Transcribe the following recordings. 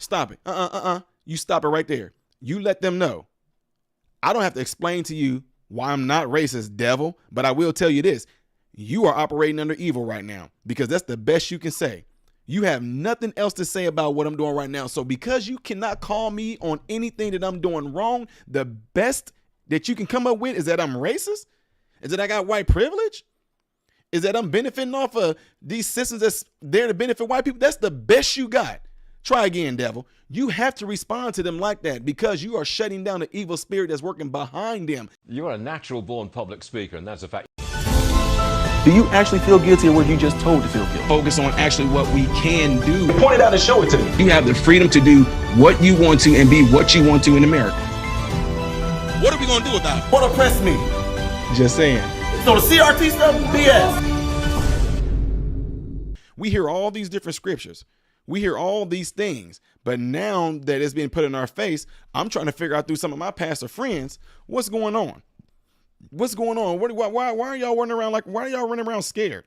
Stop it. You stop it right there. You let them know. I don't have to explain to you why I'm not racist, devil, but I will tell you this. You are operating under evil right now because that's the best you can say. You have nothing else to say about what I'm doing right now. So because you cannot call me on anything that I'm doing wrong, the best that you can come up with is that I'm racist? Is that I got white privilege? Is that I'm benefiting off of these systems that's there to benefit white people? That's the best you got. Try again, devil. You have to respond to them like that because you are shutting down the evil spirit that's working behind them. You are a natural born public speaker, and that's a fact. Do you actually feel guilty or were you just told to feel guilty? Focus on actually what we can do. Point it out and show it to me. You have the freedom to do what you want to and be what you want to in America. What are we going to do about it? What oppressed me? Just saying. So the CRT stuff, BS. We hear all these different scriptures. We hear all these things. But now that it's being put in our face, I'm trying to figure out through some of my pastor friends, what's going on? What's going on? Why are y'all running around why are y'all running around scared?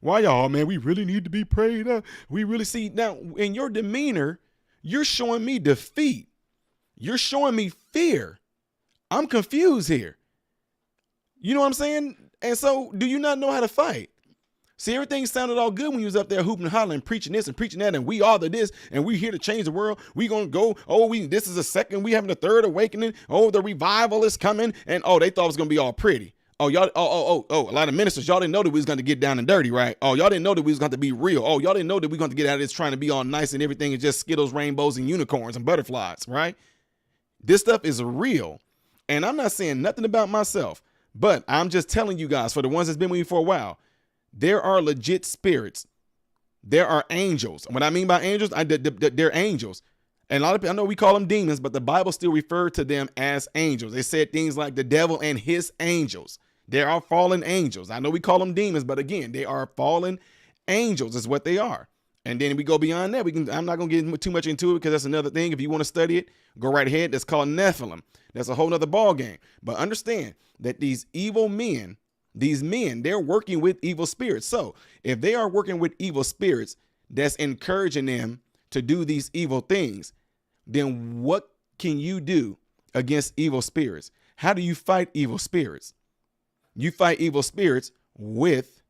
Why y'all, man, we really need to be prayed up. We really see now in your demeanor, you're showing me defeat. You're showing me fear. I'm confused here. You know what I'm saying? And so do you not know how to fight? See, everything sounded all good when you was up there hooping and hollering, preaching this and preaching that, and we are the this, and we here to change the world. We gonna go, this is a second, we having a third awakening. Oh, the revival is coming, and they thought it was gonna be all pretty. Oh, y'all, a lot of ministers, y'all didn't know that we was gonna get down and dirty, right? Oh, y'all didn't know that we was gonna be real. Oh, y'all didn't know that we gonna get out of this trying to be all nice and everything is just Skittles, rainbows, and unicorns and butterflies, right? This stuff is real, and I'm not saying nothing about myself, but I'm just telling you guys, for the ones that's been with me for a while, there are legit spirits. There are angels. What I mean by angels, they're angels. And a lot of people, I know we call them demons, but the Bible still referred to them as angels. They said things like the devil and his angels. There are fallen angels. I know we call them demons, but again, they are fallen angels is what they are. And then we go beyond that. I'm not going to get too much into it because that's another thing. If you want to study it, go right ahead. That's called Nephilim. That's a whole nother ball game. But understand that these evil men, they're working with evil spirits. So if they are working with evil spirits that's encouraging them to do these evil things, then what can you do against evil spirits? How do you fight evil spirits? You fight evil spirits with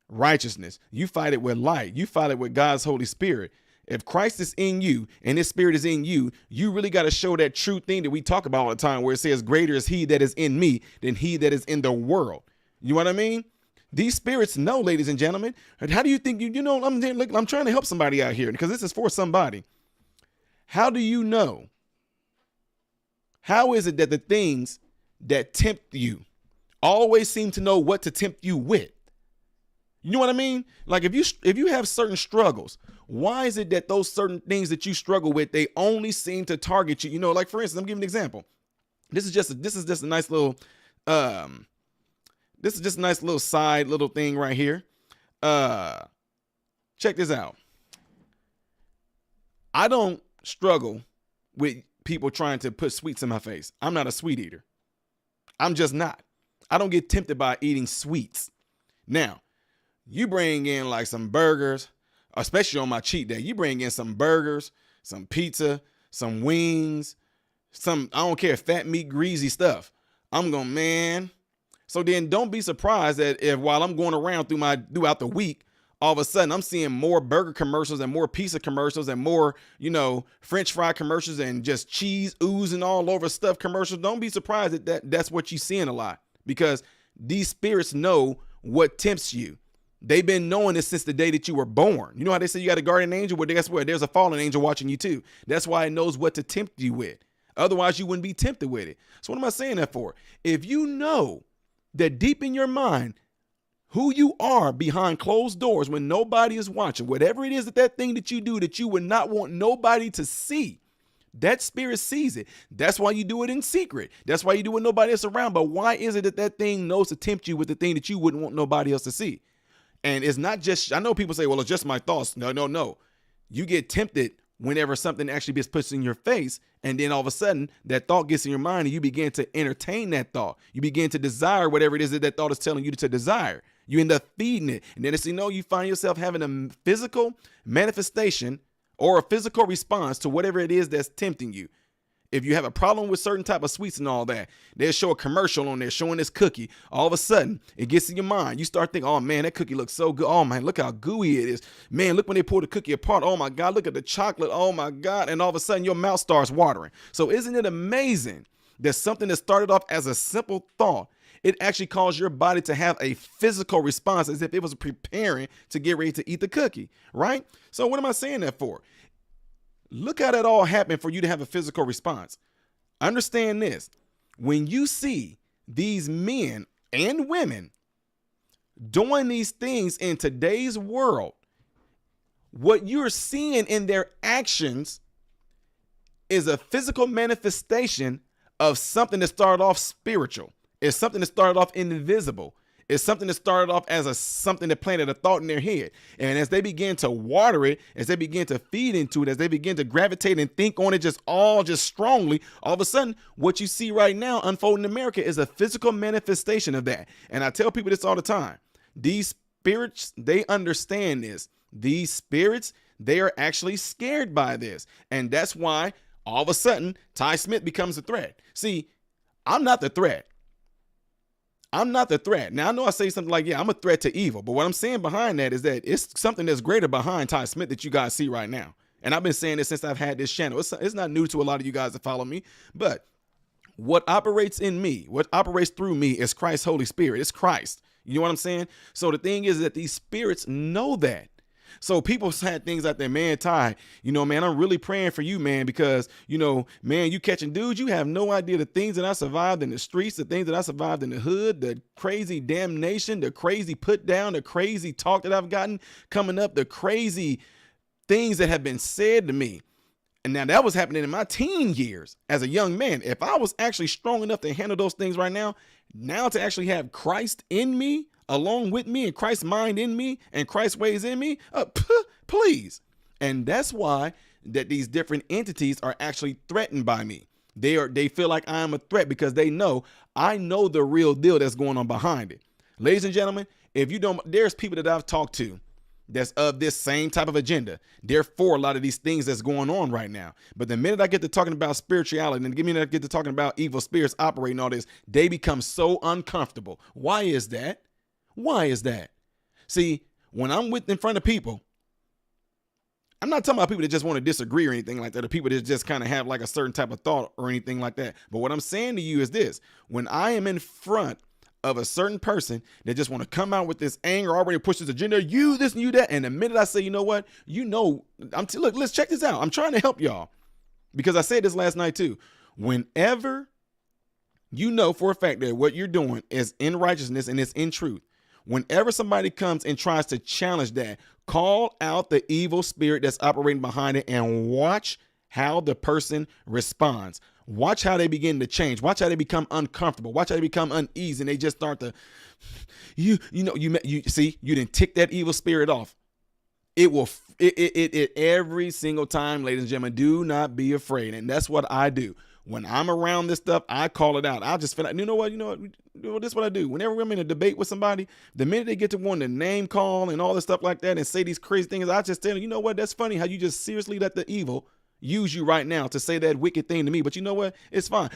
righteousness. You fight it with light. You fight it with God's Holy Spirit. If Christ is in you and his spirit is in you, you really got to show that true thing that we talk about all the time where it says greater is he that is in me than he that is in the world. You know what I mean? These spirits know, ladies and gentlemen. How do you think I'm trying to help somebody out here because this is for somebody. How do you know? How is it that the things that tempt you always seem to know what to tempt you with? You know what I mean? Like if you have certain struggles, why is it that those certain things that you struggle with, they only seem to target you? You know, like for instance, I'm giving an example. This is just a nice little side little thing right here. Check this out. I don't struggle with people trying to put sweets in my face. I'm not a sweet eater. I'm just not. I don't get tempted by eating sweets. Now, you bring in like some burgers, especially on my cheat day. You bring in some burgers, some pizza, some wings, I don't care, fat meat, greasy stuff. I'm going, man. So then don't be surprised that if while I'm going around throughout the week, all of a sudden I'm seeing more burger commercials and more pizza commercials and more, French fry commercials and just cheese oozing all over stuff commercials. Don't be surprised that's what you're seeing a lot because these spirits know what tempts you. They've been knowing this since the day that you were born. You know how they say you got a guardian angel? Well, guess what? There's a fallen angel watching you too. That's why it knows what to tempt you with. Otherwise, you wouldn't be tempted with it. So what am I saying that for? If you know that deep in your mind, who you are behind closed doors when nobody is watching, whatever it is that thing that you do that you would not want nobody to see, that spirit sees it. That's why you do it in secret. That's why you do it with nobody else around. But why is it that thing knows to tempt you with the thing that you wouldn't want nobody else to see? And it's not just, I know people say, well, it's just my thoughts. No. You get tempted whenever something actually gets pushed in your face. And then all of a sudden that thought gets in your mind and you begin to entertain that thought. You begin to desire whatever it is that thought is telling you to desire. You end up feeding it. And then you find yourself having a physical manifestation or a physical response to whatever it is that's tempting you. If you have a problem with certain type of sweets and all that, they'll show a commercial on there showing this cookie. All of a sudden, it gets in your mind. You start thinking, oh, man, that cookie looks so good. Oh, man, look how gooey it is. Man, look when they pull the cookie apart. Oh, my God, look at the chocolate. Oh, my God. And all of a sudden, your mouth starts watering. So isn't it amazing that something that started off as a simple thought, it actually caused your body to have a physical response as if it was preparing to get ready to eat the cookie, right? So what am I saying that for? Look how that all happened for you to have a physical response. Understand this. When you see these men and women doing these things in today's world, what you're seeing in their actions is a physical manifestation of something that started off spiritual. It's something that started off invisible. It's something that started off as something that planted a thought in their head. And as they begin to water it, as they begin to feed into it, as they begin to gravitate and think on it just strongly, all of a sudden, what you see right now unfolding in America is a physical manifestation of that. And I tell people this all the time. These spirits, they understand this. These spirits, they are actually scared by this. And that's why all of a sudden, Ty Smith becomes a threat. See, I'm not the threat. I'm not the threat. Now, I know I say something like, yeah, I'm a threat to evil. But what I'm saying behind that is that it's something that's greater behind Ty Smith that you guys see right now. And I've been saying this since I've had this channel. It's not new to a lot of you guys that follow me. But what operates in me, what operates through me is Christ's Holy Spirit. It's Christ. You know what I'm saying? So the thing is that these spirits know that. So people had things like that, man, Ty, man, I'm really praying for you, man, because, man, you catching dudes, you have no idea the things that I survived in the streets, the things that I survived in the hood, the crazy damnation, the crazy put down, the crazy talk that I've gotten coming up, the crazy things that have been said to me. And now that was happening in my teen years as a young man. If I was actually strong enough to handle those things right now to actually have Christ in me, along with me, and Christ's mind in me, and Christ's ways in me, please. And that's why that these different entities are actually threatened by me. They feel like I am a threat because they know I know the real deal that's going on behind it. Ladies and gentlemen, if you don't, there's people that I've talked to that's of this same type of agenda. Therefore, a lot of these things that's going on right now. But the minute I get to talking about spirituality and the minute I get to talking about evil spirits operating all this, they become so uncomfortable. Why is that? Why is that? See, when I'm in front of people, I'm not talking about people that just want to disagree or anything like that, or people that just kind of have like a certain type of thought or anything like that. But what I'm saying to you is this: when I am in front of a certain person that just want to come out with this anger, already push this agenda, you this and you that, and the minute I say, you know what, look, let's check this out. I'm trying to help y'all because I said this last night too. Whenever you know for a fact that what you're doing is in righteousness and it's in truth, whenever somebody comes and tries to challenge that, call out the evil spirit that's operating behind it and watch how the person responds. Watch how they begin to change. Watch how they become uncomfortable. Watch how they become uneasy and they just start to, you see, you didn't tick that evil spirit off. It will, every single time, ladies and gentlemen, do not be afraid. And that's what I do. When I'm around this stuff, I call it out. I just feel like, you know what, this is what I do. Whenever I'm in a debate with somebody, the minute they get to wanting to name call and all this stuff like that and say these crazy things, I just tell them, you know what, that's funny how you just seriously let the evil use you right now to say that wicked thing to me. But you know what? It's fine.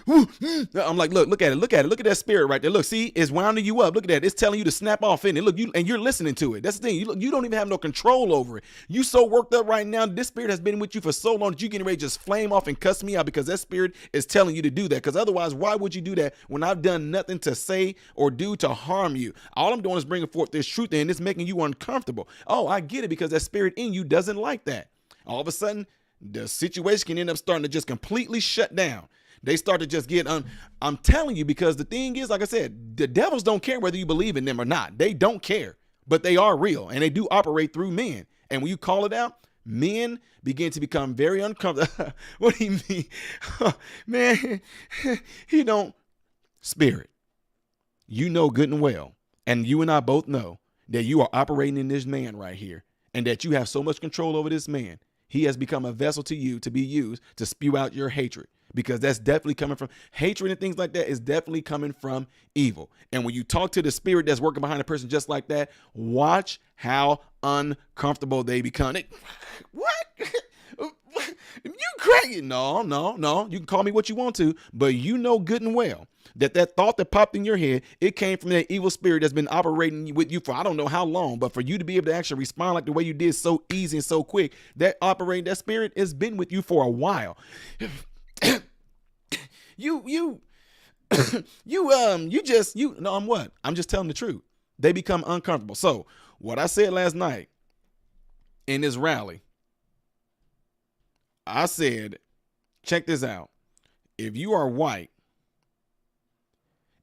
I'm like, look at it. Look at that spirit right there. Look, see, it's wounding you up. Look at that. It's telling you to snap off in it. Look, you're listening to it. That's the thing. You don't even have no control over it. You so worked up right now. This spirit has been with you for so long that you getting ready to just flame off and cuss me out because that spirit is telling you to do that. Because otherwise, why would you do that when I've done nothing to say or do to harm you? All I'm doing is bringing forth this truth and it's making you uncomfortable. Oh, I get it, because that spirit in you doesn't like that. All of a sudden, the situation can end up starting to just completely shut down. They start to just get, I'm telling you, because the thing is, like I said, the devils don't care whether you believe in them or not. They don't care, but they are real and they do operate through men. And when you call it out, men begin to become very uncomfortable. What do you mean? Man, he don't. Spirit, you know good and well, and you and I both know that you are operating in this man right here and that you have so much control over this man. He has become a vessel to you to be used to spew out your hatred because that's definitely coming from hatred and things like that is definitely coming from evil. And when you talk to the spirit that's working behind a person just like that, watch how uncomfortable they become. What? You crazy? No. You can call me what you want to, but you know good and well that thought that popped in your head, it came from that evil spirit that's been operating with you for I don't know how long, but for you to be able to actually respond like the way you did so easy and so quick, that spirit has been with you for a while. I'm just telling the truth. They become uncomfortable. So what I said last night in this rally, I said, check this out. If you are white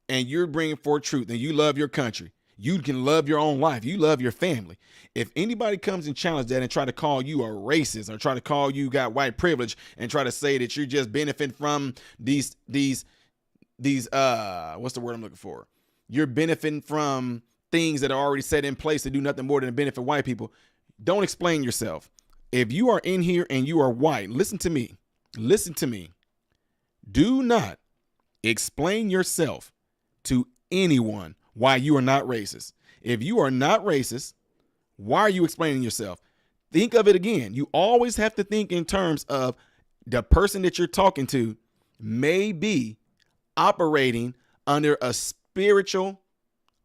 and you're bringing forth truth and you love your country, you can love your own life. You love your family. If anybody comes and challenge that and try to call you a racist or try to call you got white privilege and try to say that you're just benefiting from these what's the word I'm looking for? You're benefiting from things that are already set in place to do nothing more than to benefit white people. Don't explain yourself. If you are in here and you are white, listen to me. Do not explain yourself to anyone why you are not racist. If you are not racist, why are you explaining yourself? Think of it again. You always have to think in terms of the person that you're talking to may be operating under a spiritual,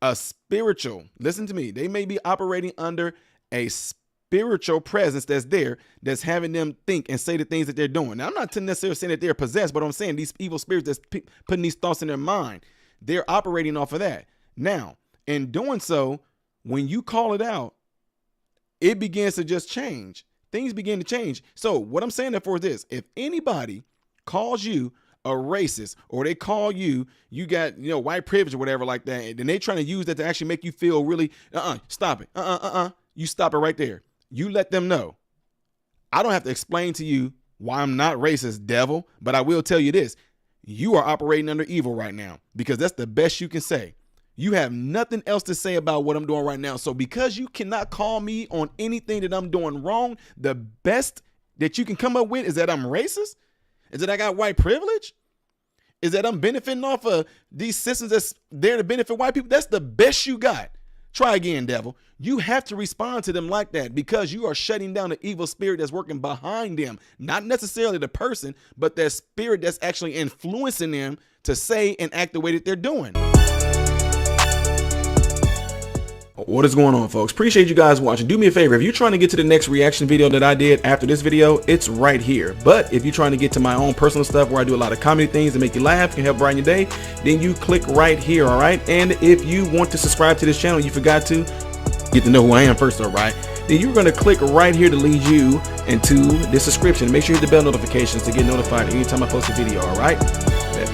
listen to me. They may be operating under a spiritual presence that's there, that's having them think and say the things that they're doing. Now, I'm not necessarily saying that they're possessed, but I'm saying these evil spirits that's putting these thoughts in their mind, they're operating off of that. Now, in doing so, when you call it out, it begins to just change. Things begin to change. So what I'm saying therefore is this: if anybody calls you a racist, or they call you got, white privilege or whatever like that, and they trying to use that to actually make you feel really, stop it. You stop it right there. You let them know. I don't have to explain to you why I'm not racist, devil, but I will tell you this. You are operating under evil right now, because that's the best you can say. You have nothing else to say about what I'm doing right now. So because you cannot call me on anything that I'm doing wrong, the best that you can come up with is that I'm racist? Is that I got white privilege? Is that I'm benefiting off of these systems that's there to benefit white people? That's the best you got. Try again, devil. You have to respond to them like that, because you are shutting down the evil spirit that's working behind them. Not necessarily the person, but that spirit that's actually influencing them to say and act the way that they're doing. What is going on, folks? Appreciate you guys watching. Do me a favor. If you're trying to get to the next reaction video that I did after this video, it's right here. But if you're trying to get to my own personal stuff where I do a lot of comedy things that make you laugh, can help brighten your day, then you click right here, all right? And if you want to subscribe to this channel, you forgot to get to know who I am first, all right? Then you're going to click right here to lead you into the subscription. Make sure you hit the bell notifications to get notified anytime I post a video, all right? That